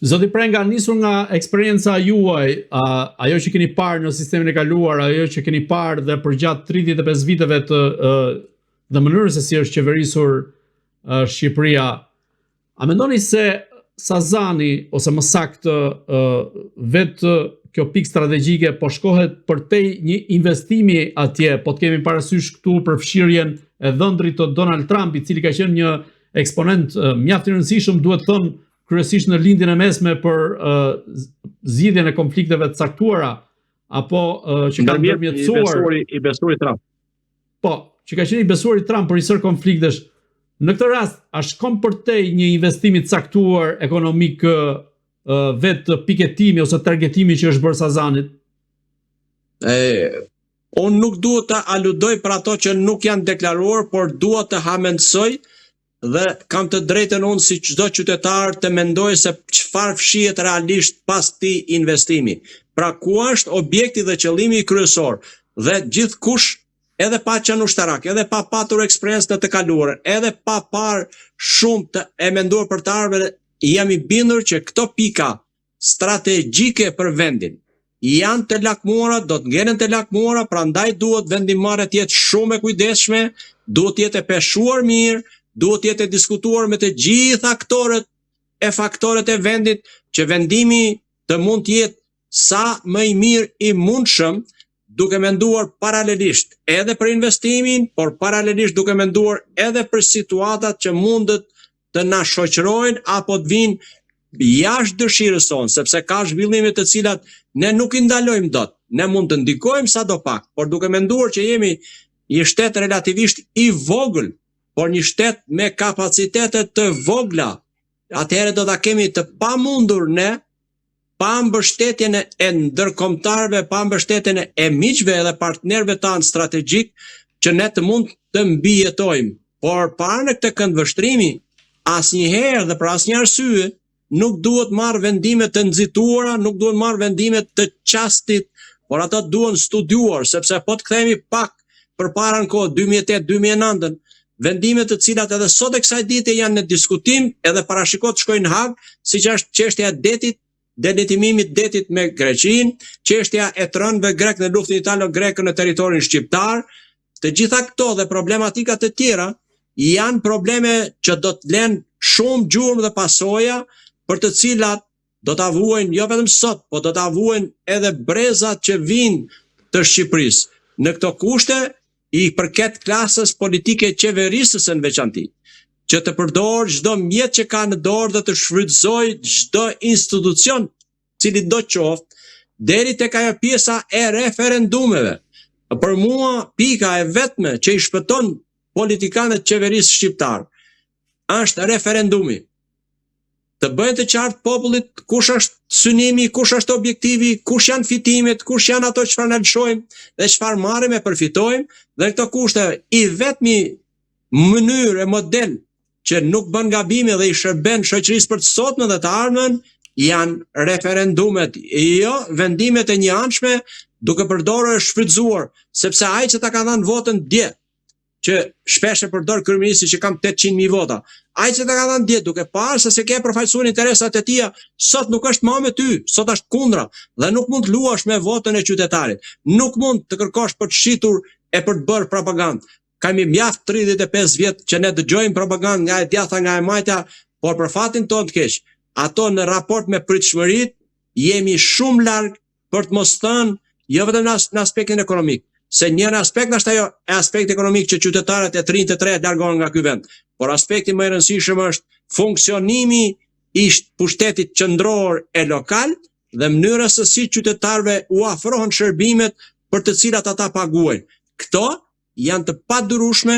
Zoti Prenga, nisur nga eksperienca juaj, ajo që keni parë në sistemin e kaluar, ajo që keni parë dhe përgjatë 35 viteve dhe mënyrës se si është qeverisur Shqipëria, a mendoni se Sazani, ose më saktë vetë kjo pikë strategjike po shkohet përtej një investimi atje, po të kemi parasysh këtu përfshirjen e dhëndrit të Donald Trump, I cili ka qenë një eksponent mjaft I rëndësishëm, duhet thënë kryesisht në lindjen e mesme për zgjidhjen e konflikteve të caktuara, apo që ka ndërmjetësuar I besuari Trump. Po, që ka qenë I besuari Trump për njësër konfliktesh. Në këtë rast, a shkon përtej një investimi të caktuar ekonomik vetë piketimi ose targetimi që është bërë Sazanit? Unë nuk duhet të aludoj për ato që nuk janë deklaruar, por duhet të hamendsoj dhe kam të drejtën unë si çdo qytetar të mendoj se çfarë fshihet realisht pas këtij investimi. Pra ku është objekti dhe qëllimi kryesor, dhe gjithkush edhe pa qenë ushtarak, edhe pa patur eksperiencë të kaluarën, edhe pa parë shumë të e menduar për të ardhmen, jam I bindur që këto pika strategjike për vendin janë të lakmuara, do të ngelen të lakmuara, prandaj duhet vendimarrja të jetë shumë e kujdesshme, duhet të jetë e peshuar mirë, duhet të jetë e diskutuar me të gjithë aktorët e faktorët e vendit, që vendimi të mund të jetë sa më I mirë I mundshëm, duke menduar paralelisht edhe për investimin, por paralelisht duke menduar edhe për situatat që mundet të na shoqërojnë apo të vinë jashtë dëshirës sonë, sepse ka zhvillime të cilat ne nuk I ndalojmë dot. Ne mund të ndikojmë sadopak, por duke menduar që jemi një shtet relativisht I vogël, por një shtet me kapacitete të vogla, atëherë do ta kemi të pamundur ne, pa mbështetjen e ndërkombëtarëve, pa mbështetjen e miqve dhe partnerëve tanë strategjik, që ne të mund të mbijetojmë. Por para në këtë këndvështrimi, asnjëherë dhe për asnjë arsye, nuk duhet marrë vendime të nxituara, nuk duhet marrë vendime të qastit, por ato duhen studiuar, sepse po të kthehemi pak përpara në kohë 2008-2009, vendime të cilat edhe sot e kësaj dite janë në diskutim, edhe parashikohet të shkojnë në Hag, siç është çështja e detit, deletimimit detit me Greqinë, çështja e trënëve grek në luftën italo-greke në territorin shqiptar, të gjitha këto dhe problematikat e tjera janë probleme që do të lënë shumë gjurmë dhe pasoja, për të cilat do ta vuajnë jo vetëm sot, po do ta vuajnë edhe brezat që vinë të Shqipërisë. Në këto kushte I përket klasës politike qeverisës në veçanti, që të përdor çdo mjet që ka në dorë dhe të shfrytëzoj çdo institucion, cili do qoftë, deri tek ajo pjesa e referendumeve. Për mua pika e vetme që I shpëton politikanët qeverisë shqiptar është referendumi. Të bëjnë të qartë popullit kush është synimi, kush është objektivi, kush janë fitimet, kush janë ato çfarë na lëshojmë dhe çfarë marrim e përfitojmë, dhe këto kushte I vetmi mënyrë e model që nuk bën gabime dhe I shërben shoqërisë për të sotme dhe të ardhmen janë referendumet, jo vendimet e njëanshme duke përdorur e shfrytzuar, sepse ai që ta ka dhënë votën dje, që shpesh e përdor kryeministri që kam 800.000 vota. Ai që ta ka dhënë dje duke parë se ke përfaqësuar interesat e tia, sot nuk është më me ty, sot është kundra dhe nuk mund të luash me votën e qytetarit. Nuk mund të kërkosh për të shitur e për të bërë propagandë. Kemi mjaft 35 vjet që ne dëgjojmë propagandë nga e djatha nga e majta, por për fatin tonë të keq, ato në raport me pritshmëritë jemi shumë larg për të mos thënë jo vetëm në aspektin ekonomik, se një aspekt është ajo e aspekti ekonomik që qytetarët e trinj të tre largohen nga ky vend, por aspekti më I rëndësishëm është funksionimi I pushtetit qendror e lokal dhe mënyra se si qytetarëve u afrohen shërbimet për të cilat ata paguajnë. Këto janë të padurueshme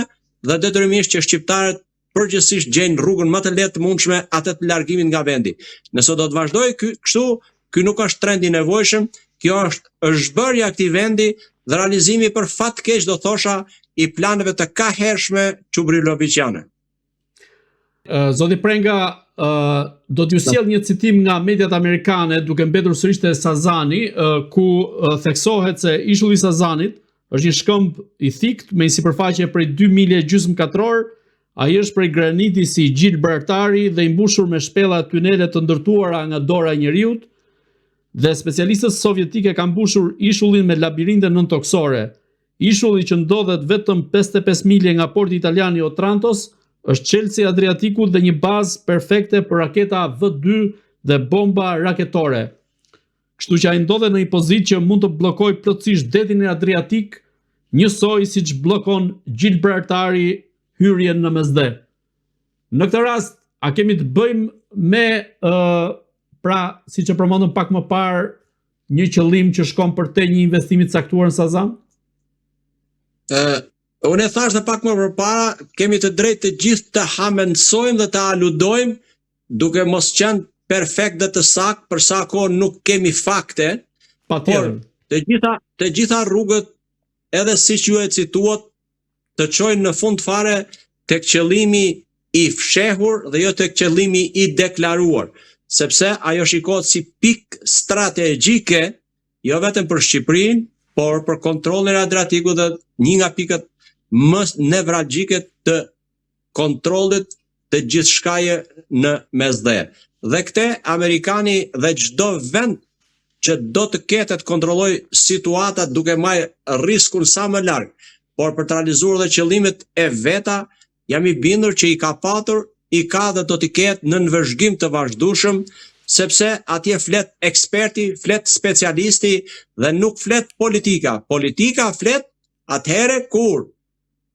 dhe detyrimisht që shqiptarët përgjithsisht gjejnë rrugën më të lehtë mundshme atë të largimit nga vendi. Nëse do të vazhdojë kështu, ky nuk është trend I nevojshëm, kjo është zhbërja e këtij vendi dhe realizimi për fat keq do thosha I planeve të kahershme Çubriloviqiane. Zoti Prenga, do t'ju sjell një citim nga mediat amerikane duke mbetur sërish te Sazani, ku theksohet se ishulli I Sazanit është një shkëmb I thikt me një sipërfaqe prej 2 milje gjysmë katror Ai është prej graniti si Gibraltari dhe i mbushur me shpella tunele të ndërtuara nga dora e njeriut, dhe specialistët sovjetike kanë mbushur ishullin me labirinte nëntoksore. Ishulli që ndodhet vetëm 55 milje nga porti italian i Otrantos është çelësi i Adriatikut dhe një bazë perfekte për raketa V2 dhe bomba raketore. Kështu që ai ndodhet në një pozitë që mund të bllokojë plotësisht detin e Adriatik, njësoj siç bllokon Gibraltari hyrjen në Mesdhe. Në këtë rast, a kemi të bëjmë me pra, siç e përmendëm pak më parë, një qëllim që shkon përtej një investimi të caktuar në Sazan? Unë e thash dhe pak më përpara, kemi të drejtë të gjithë të hamendësojmë dhe të aludojmë, duke mos qenë perfekt dhe të saktë, për sa kohë nuk kemi fakte, por të gjitha rrugët, edhe siç ju e cituat, të çojnë në fund fare tek qëllimi i fshehur dhe jo tek qëllimi i deklaruar, sepse ajo shikohet si pikë strategjike, jo vetëm për Shqipërinë, por për kontrollin e Adriatikut dhe një nga pikët më nevralgjike të kontrollit të gjithçkaje në Mesdhe. Dhe këte Amerikani dhe çdo vend që do të ketë të kontrollojë situatat duke marrë riskun sa më larg, por për të realizuar dhe qëllimet e veta, jam i bindur që i ka patur, i ka dhe do t'i ketë në nënvëzhgim të vazhdueshëm, sepse atje flet eksperti, flet specialisti dhe nuk flet politika. Politika flet atëherë kur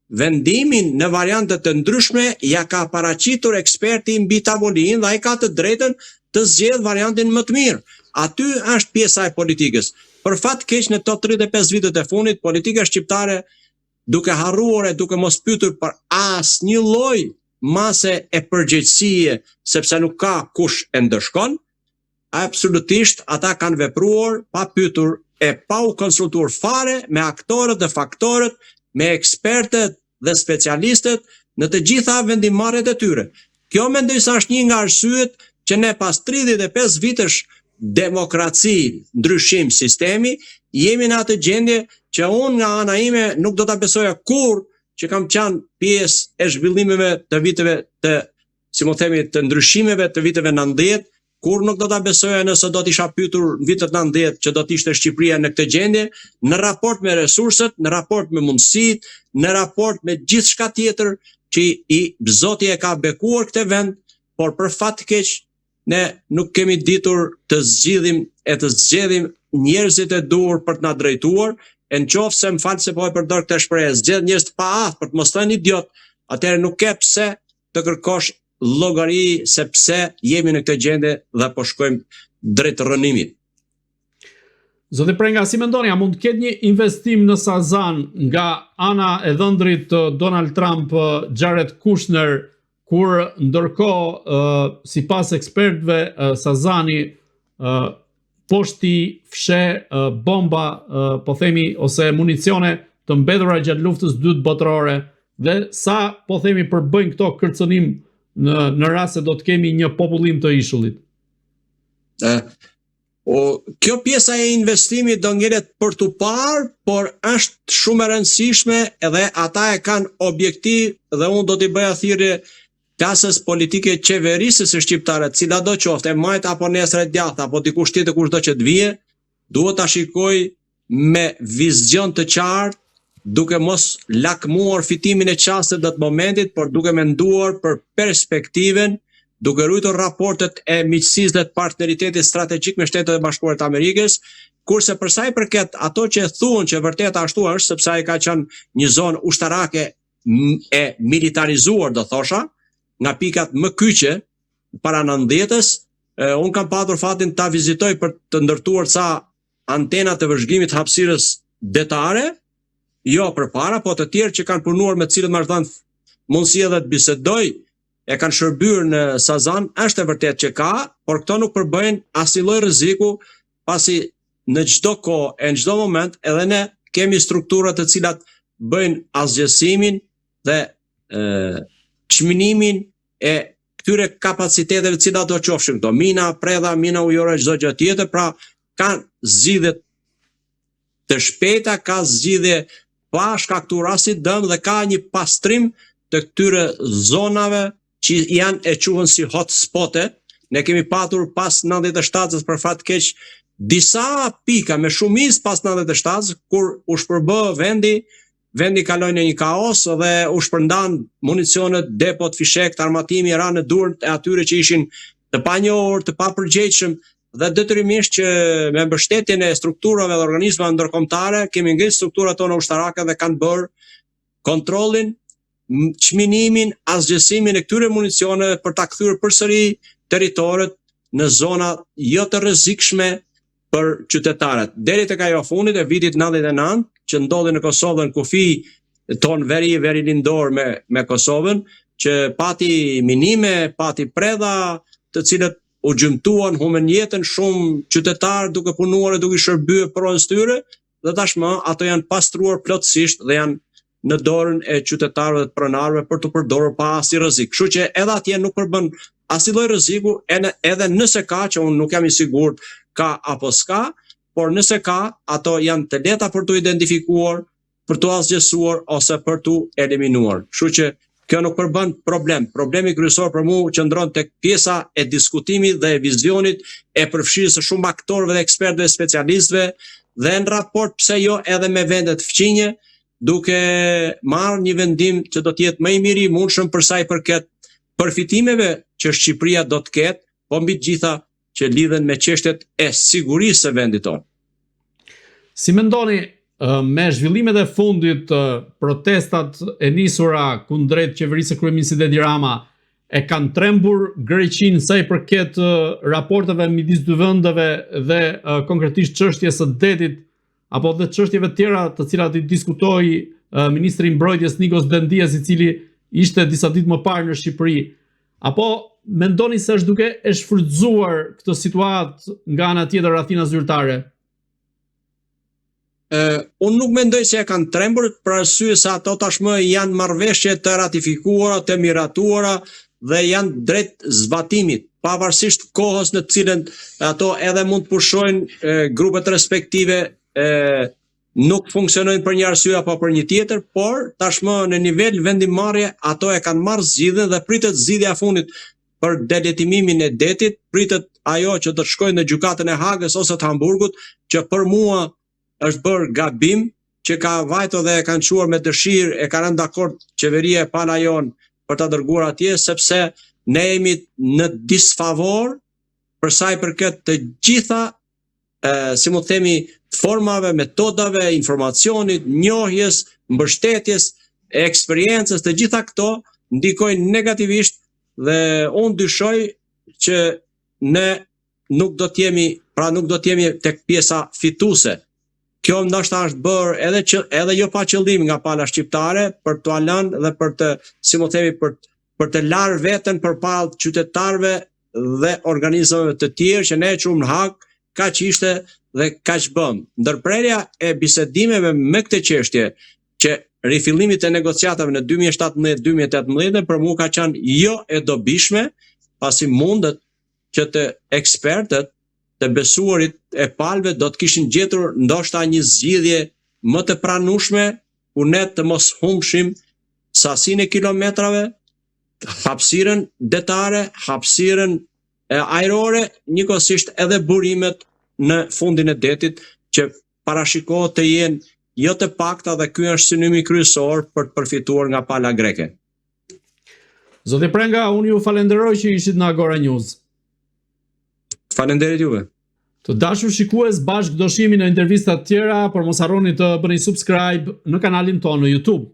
vendimin në variante të ndryshme ja ka paraqitur eksperti mbi tavolinë dhe ai ka të drejtën të zgjedhë variantin më të mirë. Aty është pjesa e politikës. Për fat keq në këto 35 vitet e fundit, politika shqiptare duke harruar e duke mos pyetur për asnjë lloj mase e përgjegjësie, sepse nuk ka kush e ndëshkon, absolutisht ata kanë vepruar pa pyetur e pa u konsultuar fare me aktorët dhe faktorët, me ekspertët dhe specialistët në të gjitha vendimarrjet e tyre. Kjo mendoj se është një nga arsyet që ne pas 35 vitesh demokraci, ndryshim sistemi, jemi në atë gjendje që unë nga ana ime nuk do ta besoja kurrë që kam qenë pjesë e zhvillimeve të viteve të, si më themi, të ndryshimeve të viteve 90, kur nuk do ta besoja nëse do t'isha pyetur në vitet 90 që do t'ishte Shqipëria në këtë gjendje, në raport me resurset, në raport me mundësitë, në raport me gjithçka tjetër që i Zoti e ka bekuar këtë vend, por për fat të keq ne nuk kemi ditur të zgjedhim njerëzit e duhur për të na drejtuar. E nëse më fal se po e përdor këtë shprehje, zgjedh njerëz të paaftë për të mos thënë idiot, atëherë nuk ke pse të kërkosh llogari, sepse jemi në këtë gjendje dhe po shkojmë drejt rënimit. Zoti Prenga, si mendoni, a mund të ketë një investim në Sazan nga ana e dhëndrit Donald Trump, Jared Kushner, kur ndërkohë sipas ekspertëve Sazani poshti fshe bomba, po themi, ose municione të mbedhura gjatë luftës së dytë botërore, dhe sa, po themi, përbëjnë këto kërcënim në rast se do të kemi një popullim të ishullit? Kjo pjesa e investimit do ngelet për të parë, por është shumë e rëndësishme edhe ata e kanë objektiv dhe unë do t'i bëja thirrje klasës politike qeverisës së shqiptare, cila do qoftë, e majt apo nesër e djathtë apo dikush tjetër kushdo që të vijë, duhet ta shikoj me vizion të qartë, duke mos lakmuar fitimin e çastit dhe të momentit, por duke menduar për perspektiven, duke ruajtur raportet e miqësisë dhe të partneritetit strategjik me Shtetet e Bashkuara të Amerikës, kurse për sa i përket ato që thuan që vërtet ashtu është, sepse ai ka qenë një zonë ushtarake e militarizuar, do thosha, nga pikat më kyçe para 90-s, unë kam patur fatin ta vizitoj për të ndërtuar ca antena të vëzhgimit hapësirës detare, jo përpara, po të tjerë që kanë punuar me të cilët më thënë mundësi edhe të bisedoj, e kanë shërbyer në Sazan, është e vërtet që ka, por këto nuk përbëjnë asnjë lloj rreziku, pasi në çdo kohë e në çdo moment edhe ne kemi struktura të cilat bëjnë asgjësimin dhe çminimin e këtyre kapaciteteve të cilat do qofshin këto, mina, predha, mina ujore, çdo gjë tjetër, pra kanë zgjidhje të shpejta, ka zgjidhje pa shkaktuar asnjë dëm dhe ka një pastrim të këtyre zonave që janë e quhen si hotspot-e. Ne kemi patur pas 97-s për fat keq disa pika me shumicë pas 97-s kur u shpërbë vendi kaloi në një kaos dhe u shpërndan municionet, depot, fishek, armatimi ra në durën e atyre që ishin të panjohur, të papërgjegjshëm dhe detyrimisht që me mbështetjen e strukturave dhe organizmave ndërkombëtare kemi ngritur strukturat tona ushtarake dhe kanë bërë kontrollin, çminimin, asgjësimin e këtyre municioneve për ta kthyer përsëri territoret në zona jo të rrezikshme për qytetarët. Deri tek ajo fundit e vitit 99 që ndodhi në Kosovë në kufi ton veri lindor me Kosovën, që pati minime, pati predha, të cilët u gjymtuan, humën jetën shumë qytetarë duke punuar e duke shërbyer pronës tyre, dhe tashmë ato janë pastruar plotësisht dhe janë në dorën e qytetarëve dhe pronarëve për të përdorur pa asnjë rrezik. Kështu që edhe atje nuk përbën asnjë lloj rreziku, edhe nëse ka, që unë nuk jam i sigurt ka apo s'ka, por nëse ka, ato janë të lehta për të identifikuar, për të asgjësuar ose për të eliminuar. Kështu që kjo nuk përbën problem. Problemi kryesor për mua qëndron tek pjesa e diskutimit dhe e vizionit e përfshirjes së shumë aktorëve dhe ekspertëve, specialistëve dhe në raport pse jo edhe me vendet fqinje, duke marrë një vendim që do të jetë më i miri i mundshëm për sa i përket përfitimeve që Shqipëria do të ketë, po mbi të gjitha që lidhen me çështjet e sigurisë së vendit tonë. Si mendoni, me zhvillimet e fundit, protestat e nisura kundrejt qeverisë së kryeministit Edi Rama e kanë trembur Greqinë sa i përket raporteve midis dy vendeve dhe konkretisht çështjes së detit apo dhe çështjeve tjera të cilat i diskutoi ministri i mbrojtjes Nikos Dendias, i cili ishte disa ditë më parë në Shqipëri. Apo mendoni se është duke e shfrytzuar këtë situatë nga ana tjetër rrethina zyrtare? Unë nuk mendoj se e kanë trembur për arsye se ato tashmë janë marrëveshje të ratifikuara, të miratuara dhe janë drejt zbatimit, pavarësisht kohës në të cilën ato edhe mund të pushojnë grupet respektive nuk funksionojnë për një arsye apo për një tjetër, por tashmë në nivel vendimarrje ato e kanë marrë zgjidhjen dhe pritet zgjidhja e fundit për deletimimin e detit, pritet ajo që do të shkojë në gjykatën e Hagës ose të Hamburgut, që për mua është bërë gabim, që ka vajtur dhe e kanë çuar me dëshirë, e kanë rënë dakord qeveria e pala jon për ta dërguar atje, sepse ne jemi në disfavor për sa i përket të gjitha si mu themi formave, metodave, informacionit, njohjes, mbështetjes, eksperiencës, të gjitha këto ndikojnë negativisht dhe unë dyshoj që ne nuk do të jemi tek pjesa fituese. Kjo ndoshta është bërë edhe jo pa qëllim nga pala shqiptare për t'u lënë dhe për të, si mu themi, për të larë veten përpallë qytetarëve dhe organizmave të tjerë që ne e çuam në Hag, kaq ishte dhe kaq bëm. Ndërprerja e bisedimeve me këtë çështje që rifillimit e negociatave në 2017-2018 për mua ka qenë jo e dobishme, pasi mundet që të ekspertët, të besuarit e palëve do të kishin gjetur ndoshta një zgjidhje më të pranueshme, ku ne të mos humbshim sasinë e kilometrave, hapësirën detare, hapësirën ajrore, njëkohësisht edhe burimet në fundin e detit që parashikohet të jenë jo të pakta dhe ky është synimi kryesor për të përfituar nga pala greke. Zoti Prenga, unë ju falenderoj që ishit në Agora News. Falenderit juve. Të dashur shikues, bashkë do shihemi në intervista të tjera, por mos harroni të bëni subscribe në kanalin tonë në YouTube.